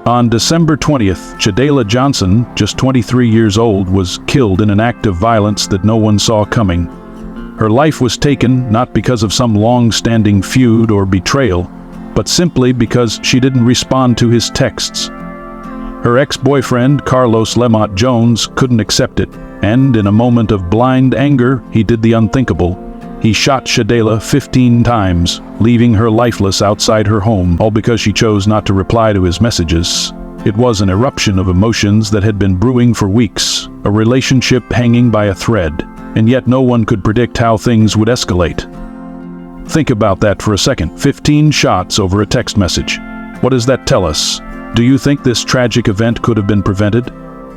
On December 20th, Shadayla Johnson, just 23 years old, was killed in an act of violence that no one saw coming. Her life was taken not because of some long-standing feud or betrayal, but simply because she didn't respond to his texts. Her ex-boyfriend, Carlos Lemont Jones, couldn't accept it, and in a moment of blind anger, he did the unthinkable. He shot Shadayla 15 times, leaving her lifeless outside her home, all because she chose not to reply to his messages. It was an eruption of emotions that had been brewing for weeks, a relationship hanging by a thread, and yet no one could predict how things would escalate. Think about that for a second. 15 shots over a text message. What does that tell us? Do you think this tragic event could have been prevented?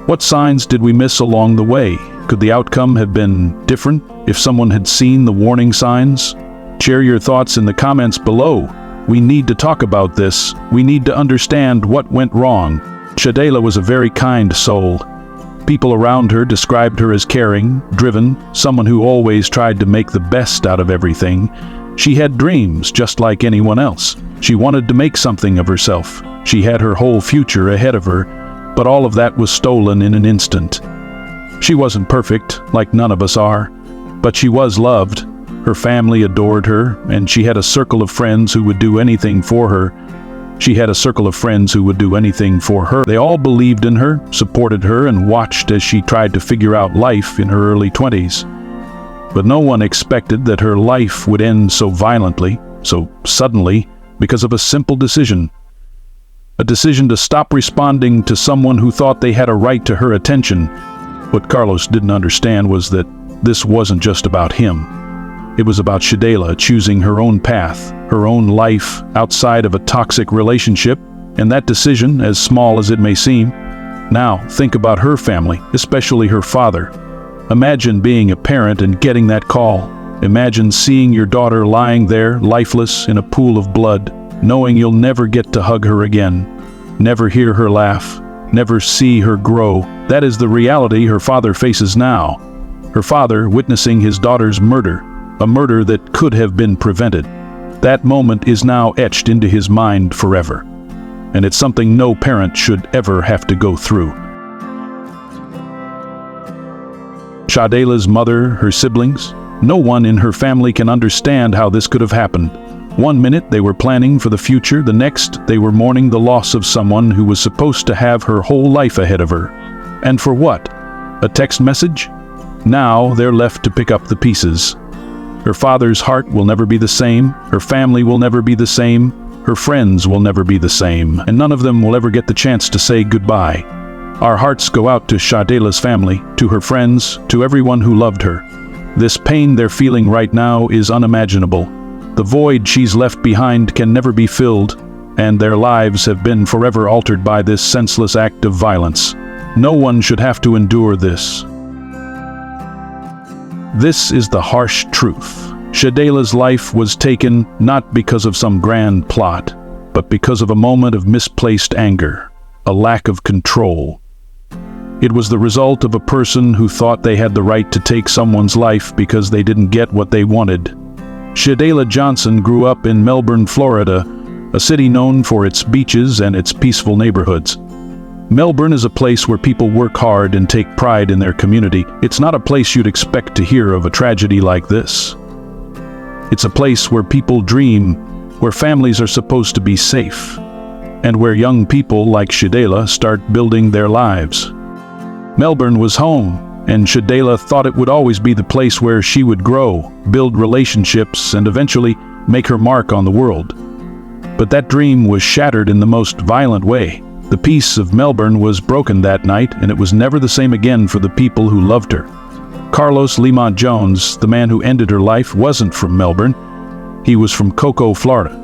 What signs did we miss along the way? Could the outcome have been different if someone had seen the warning signs? Share your thoughts in the comments below. We need to talk about this. We need to understand what went wrong. Shadayla was a very kind soul. People around her described her as caring, driven, someone who always tried to make the best out of everything. She had dreams just like anyone else. She wanted to make something of herself. She had her whole future ahead of her, but all of that was stolen in an instant. She wasn't perfect, like none of us are, but she was loved. Her family adored her, and she had a circle of friends who would do anything for her. She had a circle of friends who would do anything for her. They all believed in her, supported her, and watched as she tried to figure out life in her early 20s. But no one expected that her life would end so violently, so suddenly, because of a simple decision. A decision to stop responding to someone who thought they had a right to her attention. What Carlos didn't understand was that this wasn't just about him. It was about Shadayla choosing her own path, her own life outside of a toxic relationship, and that decision, as small as it may seem. Now, think about her family, especially her father. Imagine being a parent and getting that call. Imagine seeing your daughter lying there, lifeless, in a pool of blood, knowing you'll never get to hug her again, never hear her laugh, never see her grow. That is the reality her father faces now. Her father witnessing his daughter's murder, a murder that could have been prevented. That moment is now etched into his mind forever, and it's something no parent should ever have to go through. Shadayla's mother, her siblings, no one in her family can understand how this could have happened. One minute they were planning for the future, the next they were mourning the loss of someone who was supposed to have her whole life ahead of her. And for what? A text message? Now they're left to pick up the pieces. Her father's heart will never be the same, her family will never be the same, her friends will never be the same, and none of them will ever get the chance to say goodbye. Our hearts go out to Shadayla's family, to her friends, to everyone who loved her. This pain they're feeling right now is unimaginable. The void she's left behind can never be filled, and their lives have been forever altered by this senseless act of violence. No one should have to endure this. This is the harsh truth. Shadayla's life was taken not because of some grand plot, but because of a moment of misplaced anger, a lack of control. It was the result of a person who thought they had the right to take someone's life because they didn't get what they wanted. Shadayla Johnson grew up in Melbourne, Florida, a city known for its beaches and its peaceful neighborhoods. Melbourne is a place where people work hard and take pride in their community. It's not a place you'd expect to hear of a tragedy like this. It's a place where people dream, where families are supposed to be safe, and where young people like Shadayla start building their lives. Melbourne was home, and Shadayla thought it would always be the place where she would grow, build relationships, and eventually make her mark on the world. But that dream was shattered in the most violent way. The peace of Melbourne was broken that night, and it was never the same again for the people who loved her. Carlos Lemont Jones, the man who ended her life, wasn't from Melbourne. He was from Cocoa, Florida,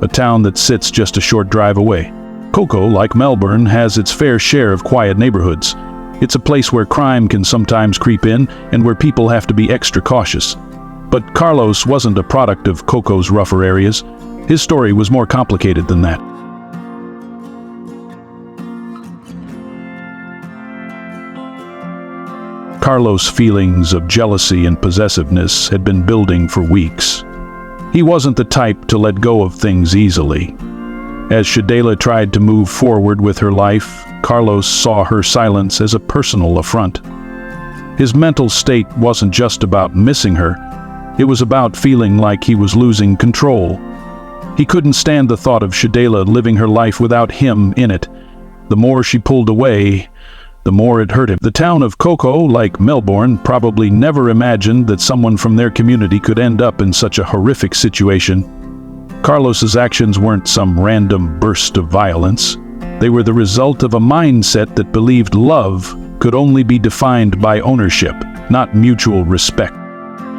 a town that sits just a short drive away. Cocoa, like Melbourne, has its fair share of quiet neighborhoods. It's a place where crime can sometimes creep in and where people have to be extra cautious. But Carlos wasn't a product of Cocoa's rougher areas. His story was more complicated than that. Carlos' feelings of jealousy and possessiveness had been building for weeks. He wasn't the type to let go of things easily. As Shadela tried to move forward with her life, Carlos saw her silence as a personal affront. His mental state wasn't just about missing her, it was about feeling like he was losing control. He couldn't stand the thought of Shadela living her life without him in it. The more she pulled away, the more it hurt him. The town of Coco, like Melbourne, probably never imagined that someone from their community could end up in such a horrific situation. Carlos's actions weren't some random burst of violence. They were the result of a mindset that believed love could only be defined by ownership, not mutual respect.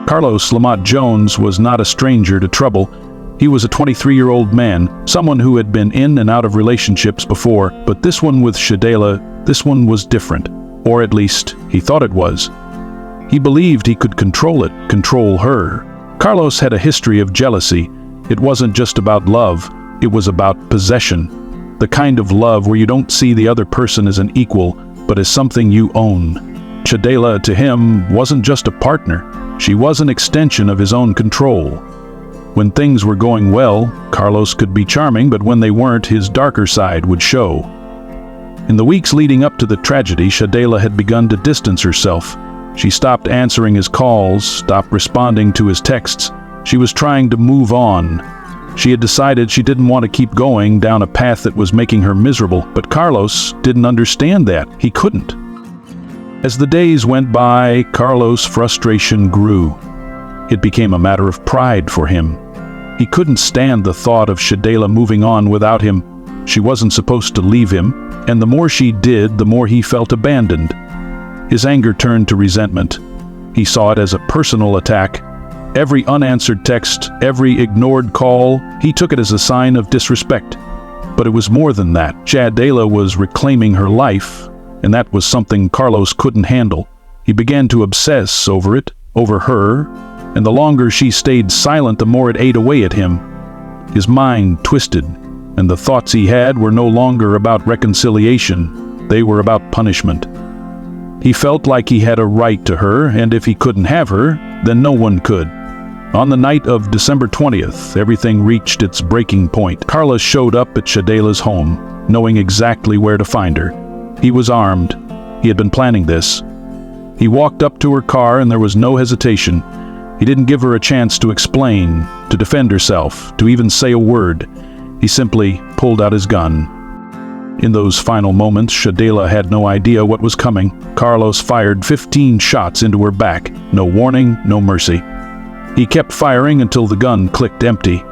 Carlos Lamont Jones was not a stranger to trouble. He was a 23-year-old man, someone who had been in and out of relationships before, but this one with Shadela, this one was different, or at least he thought it was. He believed he could control it, control her. Carlos had a history of jealousy. It wasn't just about love, it was about possession. The kind of love where you don't see the other person as an equal, but as something you own. Shadela, to him, wasn't just a partner. She was an extension of his own control. When things were going well, Carlos could be charming, but when they weren't, his darker side would show. In the weeks leading up to the tragedy, Shadela had begun to distance herself. She stopped answering his calls, stopped responding to his texts. She was trying to move on. She had decided she didn't want to keep going down a path that was making her miserable, but Carlos didn't understand that. He couldn't. As the days went by, Carlos' frustration grew. It became a matter of pride for him. He couldn't stand the thought of Shadela moving on without him. She wasn't supposed to leave him, and the more she did, the more he felt abandoned. His anger turned to resentment. He saw it as a personal attack. Every unanswered text, every ignored call, he took it as a sign of disrespect. But it was more than that. Shadela was reclaiming her life, and that was something Carlos couldn't handle. He began to obsess over it, over her, and the longer she stayed silent, the more it ate away at him. His mind twisted, and the thoughts he had were no longer about reconciliation. They were about punishment. He felt like he had a right to her, and if he couldn't have her, then no one could. On the night of December 20th, everything reached its breaking point. Carlos showed up at Shadela's home, knowing exactly where to find her. He was armed. He had been planning this. He walked up to her car and there was no hesitation. He didn't give her a chance to explain, to defend herself, to even say a word. He simply pulled out his gun. In those final moments, Shadela had no idea what was coming. Carlos fired 15 shots into her back. No warning, no mercy. He kept firing until the gun clicked empty.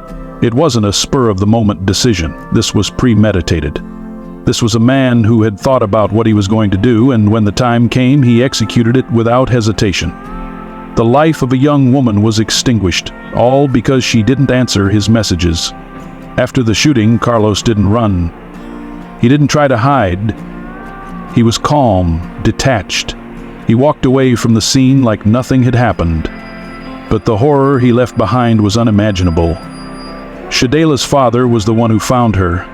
It wasn't a spur-of-the-moment decision. This was premeditated. This was a man who had thought about what he was going to do, and when the time came, he executed it without hesitation. The life of a young woman was extinguished, all because she didn't answer his messages. After the shooting, Carlos didn't run. He didn't try to hide. He was calm, detached. He walked away from the scene like nothing had happened. But the horror he left behind was unimaginable. Shadela's father was the one who found her.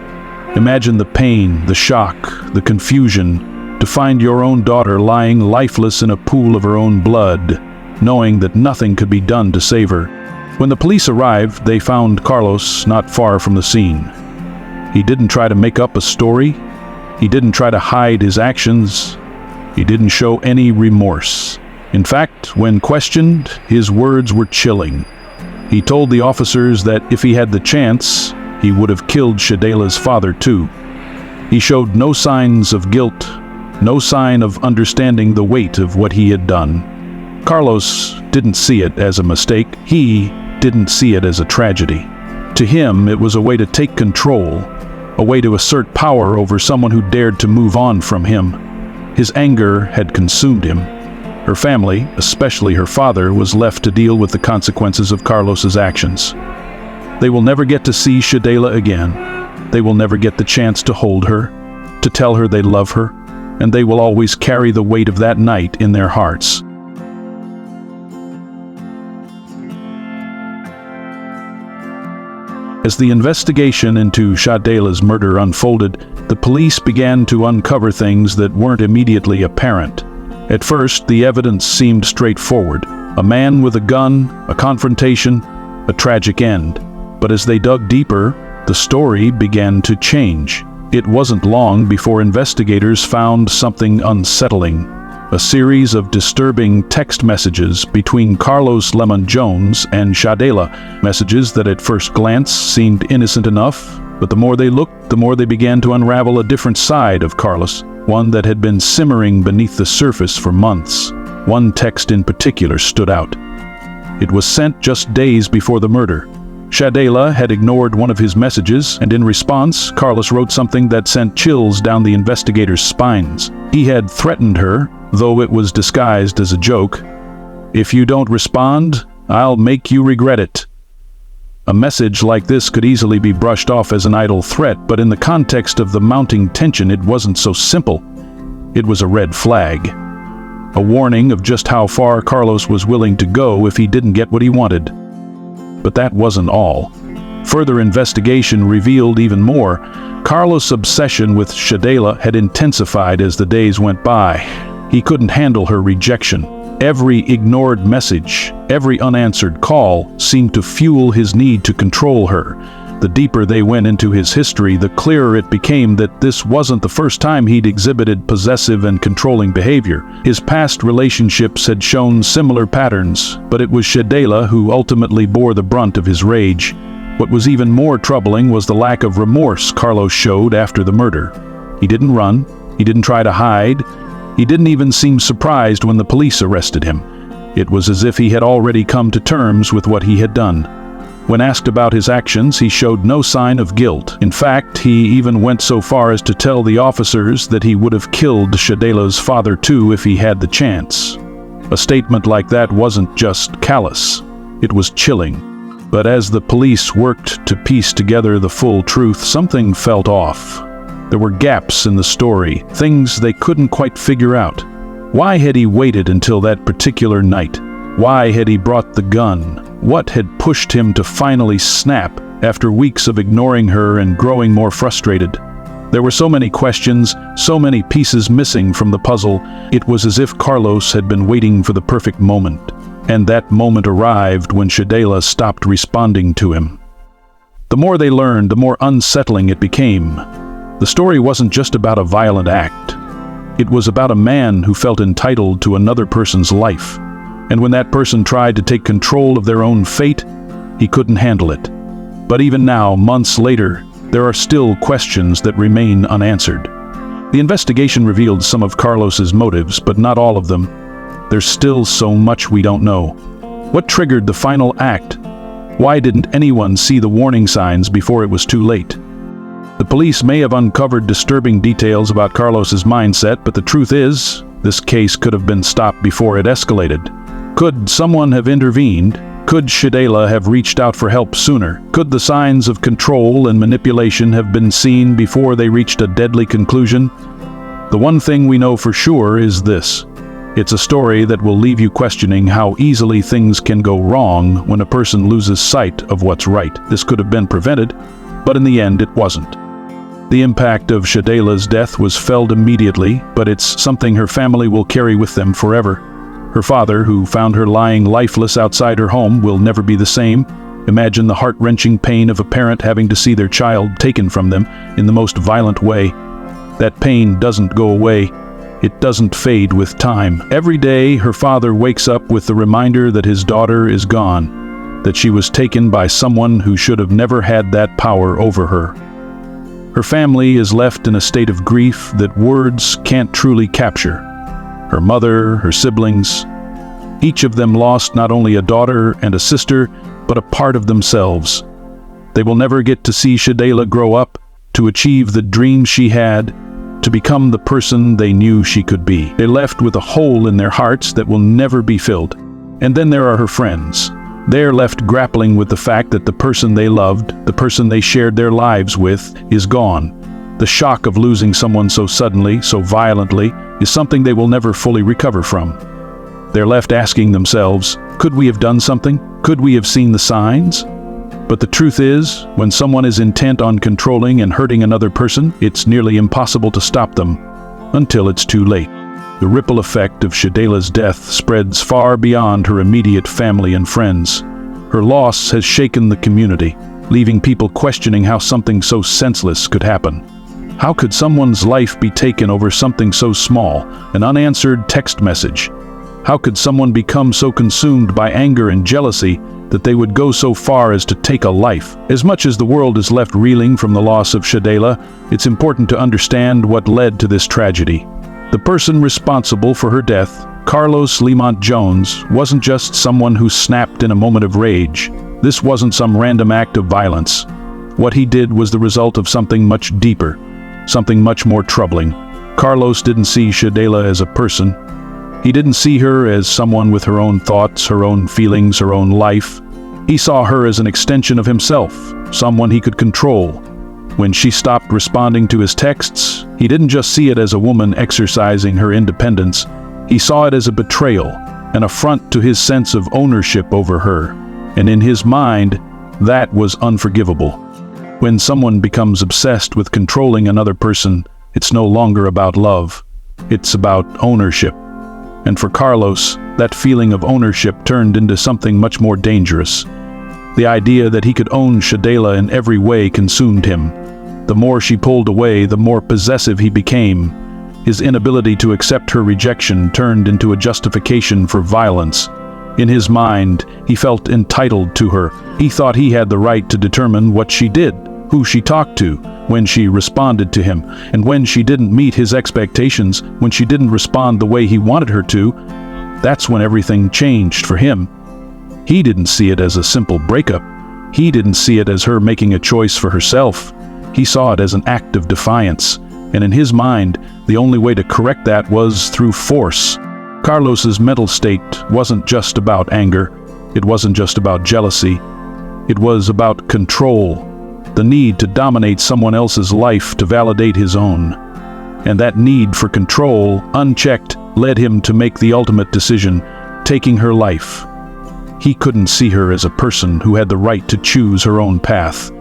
Imagine the pain, the shock, the confusion, to find your own daughter lying lifeless in a pool of her own blood, knowing that nothing could be done to save her. When the police arrived, they found Carlos not far from the scene. He didn't try to make up a story. He didn't try to hide his actions. He didn't show any remorse. In fact, when questioned, his words were chilling. He told the officers that if he had the chance, he would have killed Shadela's father too. He showed no signs of guilt, no sign of understanding the weight of what he had done. Carlos didn't see it as a mistake. He didn't see it as a tragedy. To him, it was a way to take control, a way to assert power over someone who dared to move on from him. His anger had consumed him. Her family, especially her father, was left to deal with the consequences of Carlos's actions. They will never get to see Shadela again. They will never get the chance to hold her, to tell her they love her, and they will always carry the weight of that night in their hearts. As the investigation into Shadela's murder unfolded, the police began to uncover things that weren't immediately apparent. At first, the evidence seemed straightforward. A man with a gun, a confrontation, a tragic end. But as they dug deeper, the story began to change. It wasn't long before investigators found something unsettling. A series of disturbing text messages between Carlos Lemon Jones and Shadela, messages that at first glance seemed innocent enough, but the more they looked, the more they began to unravel a different side of Carlos, one that had been simmering beneath the surface for months. One text in particular stood out. It was sent just days before the murder. Shadela had ignored one of his messages, and in response, Carlos wrote something that sent chills down the investigators' spines. He had threatened her, though it was disguised as a joke. "If you don't respond, I'll make you regret it." A message like this could easily be brushed off as an idle threat, but in the context of the mounting tension, it wasn't so simple. It was a red flag. A warning of just how far Carlos was willing to go if he didn't get what he wanted. But that wasn't all. Further investigation revealed even more. Carlos' obsession with Shadela had intensified as the days went by. He couldn't handle her rejection. Every ignored message, every unanswered call seemed to fuel his need to control her. The deeper they went into his history, the clearer it became that this wasn't the first time he'd exhibited possessive and controlling behavior. His past relationships had shown similar patterns, but it was Shadela who ultimately bore the brunt of his rage. What was even more troubling was the lack of remorse Carlos showed after the murder. He didn't run, he didn't try to hide, he didn't even seem surprised when the police arrested him. It was as if he had already come to terms with what he had done. When asked about his actions, he showed no sign of guilt. In fact, he even went so far as to tell the officers that he would have killed Shadela's father too if he had the chance. A statement like that wasn't just callous, it was chilling. But as the police worked to piece together the full truth, something felt off. There were gaps in the story, things they couldn't quite figure out. Why had he waited until that particular night? Why had he brought the gun? What had pushed him to finally snap after weeks of ignoring her and growing more frustrated? There were so many questions, so many pieces missing from the puzzle. It was as if Carlos had been waiting for the perfect moment. And that moment arrived when Shadela stopped responding to him. The more they learned, the more unsettling it became. The story wasn't just about a violent act. It was about a man who felt entitled to another person's life. And when that person tried to take control of their own fate, he couldn't handle it. But even now, months later, there are still questions that remain unanswered. The investigation revealed some of Carlos's motives, but not all of them. There's still so much we don't know. What triggered the final act? Why didn't anyone see the warning signs before it was too late? The police may have uncovered disturbing details about Carlos's mindset, but the truth is, this case could have been stopped before it escalated. Could someone have intervened? Could Shadela have reached out for help sooner? Could the signs of control and manipulation have been seen before they reached a deadly conclusion? The one thing we know for sure is this. It's a story that will leave you questioning how easily things can go wrong when a person loses sight of what's right. This could have been prevented, but in the end it wasn't. The impact of Shadela's death was felt immediately, but it's something her family will carry with them forever. Her father, who found her lying lifeless outside her home, will never be the same. Imagine the heart-wrenching pain of a parent having to see their child taken from them in the most violent way. That pain doesn't go away. It doesn't fade with time. Every day, her father wakes up with the reminder that his daughter is gone, that she was taken by someone who should have never had that power over her. Her family is left in a state of grief that words can't truly capture. Her mother, her siblings, each of them lost not only a daughter and a sister, but a part of themselves. They will never get to see Shadela grow up, to achieve the dreams she had, to become the person they knew she could be. They're left with a hole in their hearts that will never be filled. And then there are her friends. They're left grappling with the fact that the person they loved, the person they shared their lives with, is gone. The shock of losing someone so suddenly, so violently, is something they will never fully recover from. They're left asking themselves, could we have done something? Could we have seen the signs? But the truth is, when someone is intent on controlling and hurting another person, it's nearly impossible to stop them, until it's too late. The ripple effect of Shadela's death spreads far beyond her immediate family and friends. Her loss has shaken the community. leaving people questioning how something so senseless could happen. How could someone's life be taken over something so small, an unanswered text message? How could someone become so consumed by anger and jealousy that they would go so far as to take a life? As much as the world is left reeling from the loss of Shadela, it's important to understand what led to this tragedy. The person responsible for her death, Carlos Lemont Jones, wasn't just someone who snapped in a moment of rage. This wasn't some random act of violence. What he did was the result of something much deeper, something much more troubling. Carlos didn't see Shadela as a person. He didn't see her as someone with her own thoughts, her own feelings, her own life. He saw her as an extension of himself, someone he could control. When she stopped responding to his texts, he didn't just see it as a woman exercising her independence. He saw it as a betrayal, an affront to his sense of ownership over her. And in his mind, that was unforgivable. When someone becomes obsessed with controlling another person, it's no longer about love. It's about ownership. And for Carlos, that feeling of ownership turned into something much more dangerous. The idea that he could own Shadela in every way consumed him. The more she pulled away, the more possessive he became. His inability to accept her rejection turned into a justification for violence. In his mind, he felt entitled to her. He thought he had the right to determine what she did, who she talked to, when she responded to him, and when she didn't meet his expectations, when she didn't respond the way he wanted her to. That's when everything changed for him. He didn't see it as a simple breakup. He didn't see it as her making a choice for herself. He saw it as an act of defiance, and in his mind, the only way to correct that was through force. Carlos's mental state wasn't just about anger. It wasn't just about jealousy. It was about control, the need to dominate someone else's life to validate his own. And that need for control, unchecked, led him to make the ultimate decision, taking her life. He couldn't see her as a person who had the right to choose her own path.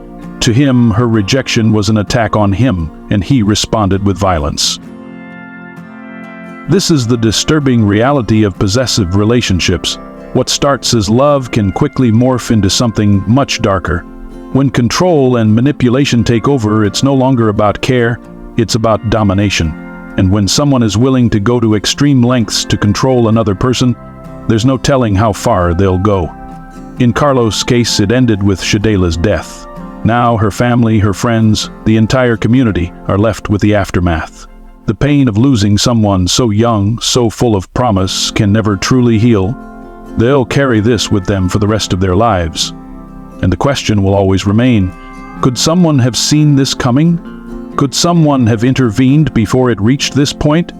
To him, her rejection was an attack on him, and he responded with violence. This is the disturbing reality of possessive relationships. What starts as love can quickly morph into something much darker. When control and manipulation take over, it's no longer about care, it's about domination. And when someone is willing to go to extreme lengths to control another person, there's no telling how far they'll go. In Carlos' case, it ended with Shadela's death. Now her family, her friends, the entire community are left with the aftermath. The pain of losing someone so young, so full of promise, can never truly heal. They'll carry this with them for the rest of their lives. And the question will always remain, could someone have seen this coming? Could someone have intervened before it reached this point?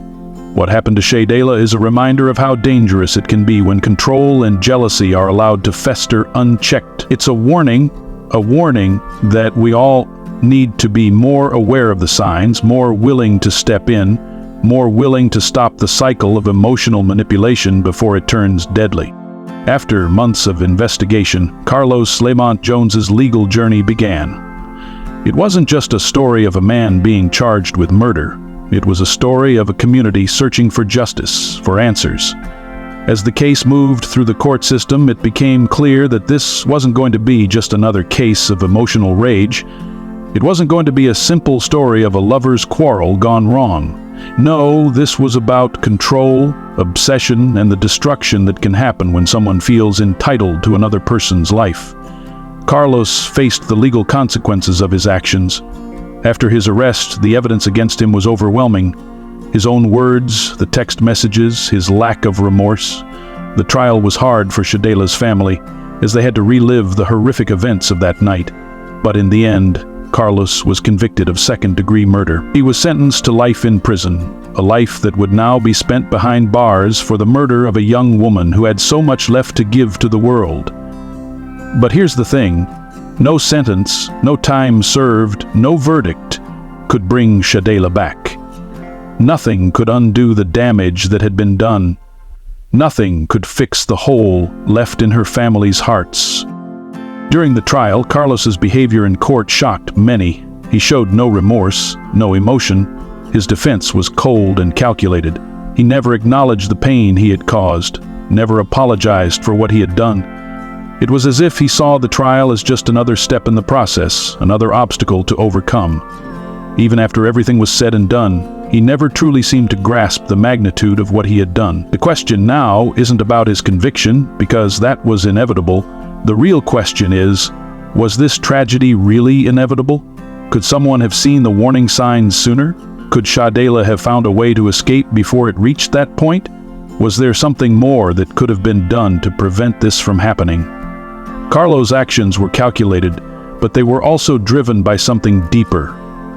What happened to Shadela is a reminder of how dangerous it can be when control and jealousy are allowed to fester unchecked. It's a warning that we all need to be more aware of the signs, more willing to step in, more willing to stop the cycle of emotional manipulation before it turns deadly. After months of investigation, Carlos Lemont Jones's legal journey began. It wasn't just a story of a man being charged with murder. It was a story of a community searching for justice, for answers. As the case moved through the court system, it became clear that this wasn't going to be just another case of emotional rage. It wasn't going to be a simple story of a lover's quarrel gone wrong. No, this was about control, obsession, and the destruction that can happen when someone feels entitled to another person's life. Carlos faced the legal consequences of his actions. After his arrest, the evidence against him was overwhelming. His own words, the text messages, his lack of remorse. The trial was hard for Shadela's family, as they had to relive the horrific events of that night. But in the end, Carlos was convicted of second-degree murder. He was sentenced to life in prison, a life that would now be spent behind bars for the murder of a young woman who had so much left to give to the world. But here's the thing, no sentence, no time served, no verdict could bring Shadela back. Nothing could undo the damage that had been done. Nothing could fix the hole left in her family's hearts. During the trial, Carlos's behavior in court shocked many. He showed no remorse, no emotion. His defense was cold and calculated. He never acknowledged the pain he had caused, never apologized for what he had done. It was as if he saw the trial as just another step in the process, another obstacle to overcome. Even after everything was said and done, he never truly seemed to grasp the magnitude of what he had done. The question now isn't about his conviction, because that was inevitable. The real question is, was this tragedy really inevitable? Could someone have seen the warning signs sooner? Could Shadela have found a way to escape before it reached that point? Was there something more that could have been done to prevent this from happening? Carlo's actions were calculated, but they were also driven by something deeper.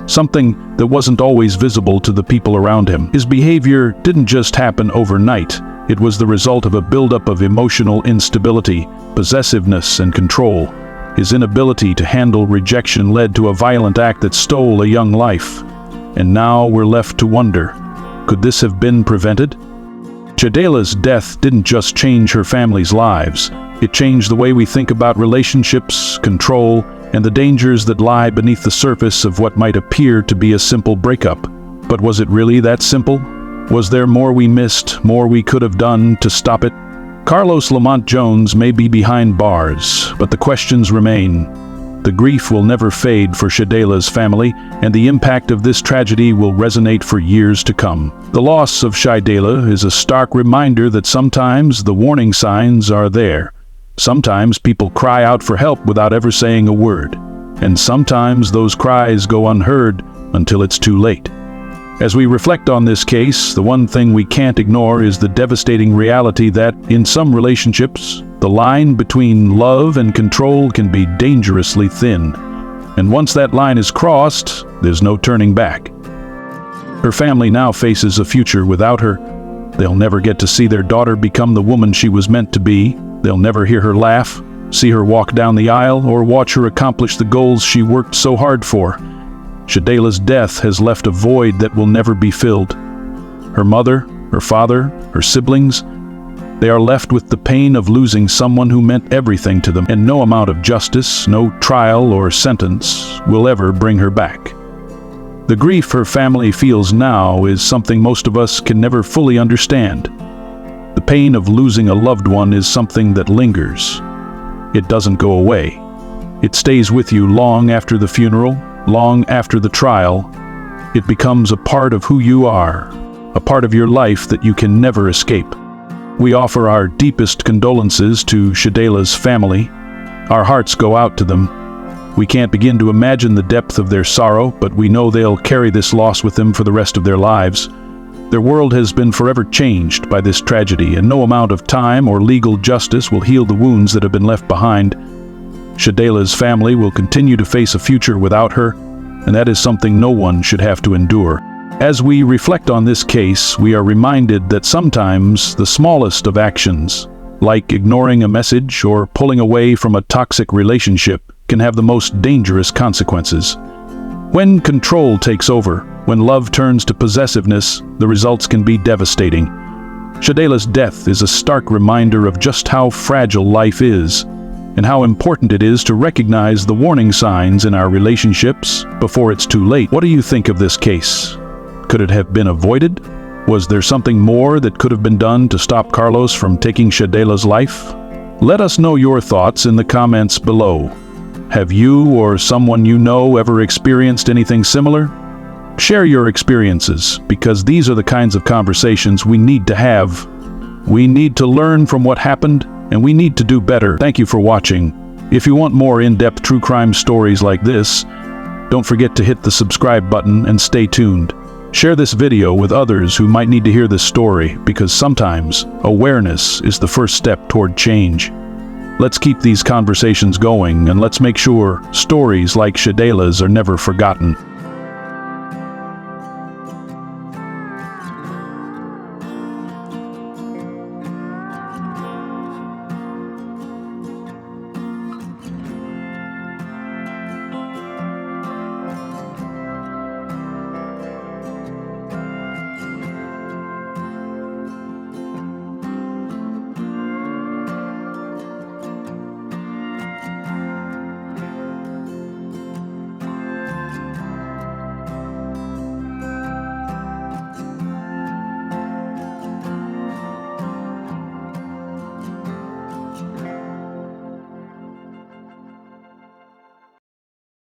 Something that wasn't always visible to the people around him. His behavior didn't just happen overnight. It was the result of a buildup of emotional instability, possessiveness, and control. His inability to handle rejection led to a violent act that stole a young life. And now we're left to wonder, could this have been prevented? Shadela's death didn't just change her family's lives. It changed the way we think about relationships, control, and the dangers that lie beneath the surface of what might appear to be a simple breakup. But was it really that simple? Was there more we missed, more we could have done to stop it? Carlos Lamont Jones may be behind bars, but the questions remain. The grief will never fade for Shadela's family, and the impact of this tragedy will resonate for years to come. The loss of Shadela is a stark reminder that sometimes the warning signs are there. Sometimes people cry out for help without ever saying a word, and sometimes those cries go unheard until it's too late. As we reflect on this case, the one thing we can't ignore is the devastating reality that, in some relationships, the line between love and control can be dangerously thin. And once that line is crossed, there's no turning back. Her family now faces a future without her. They'll never get to see their daughter become the woman she was meant to be. They'll never hear her laugh, see her walk down the aisle, or watch her accomplish the goals she worked so hard for. Shadela's death has left a void that will never be filled. Her mother, her father, her siblings, they are left with the pain of losing someone who meant everything to them, and no amount of justice, no trial or sentence will ever bring her back. The grief her family feels now is something most of us can never fully understand. The pain of losing a loved one is something that lingers. It doesn't go away. It stays with you long after the funeral, long after the trial. It becomes a part of who you are, a part of your life that you can never escape. We offer our deepest condolences to Shadela's family. Our hearts go out to them. We can't begin to imagine the depth of their sorrow, but we know they'll carry this loss with them for the rest of their lives. Their world has been forever changed by this tragedy, and no amount of time or legal justice will heal the wounds that have been left behind. Shadela's family will continue to face a future without her, and that is something no one should have to endure. As we reflect on this case, we are reminded that sometimes the smallest of actions, like ignoring a message or pulling away from a toxic relationship, can have the most dangerous consequences. When control takes over, when love turns to possessiveness, the results can be devastating. Shadela's death is a stark reminder of just how fragile life is, and how important it is to recognize the warning signs in our relationships before it's too late. What do you think of this case? Could it have been avoided? Was there something more that could have been done to stop Carlos from taking Shadela's life? Let us know your thoughts in the comments below. Have you or someone you know ever experienced anything similar? Share your experiences, because these are the kinds of conversations we need to have. We need to learn from what happened, and we need to do better. Thank you for watching. If you want more in-depth true crime stories like this, don't forget to hit the subscribe button and stay tuned. Share this video with others who might need to hear this story, because sometimes awareness is the first step toward change. Let's keep these conversations going, and let's make sure stories like Shadela's are never forgotten.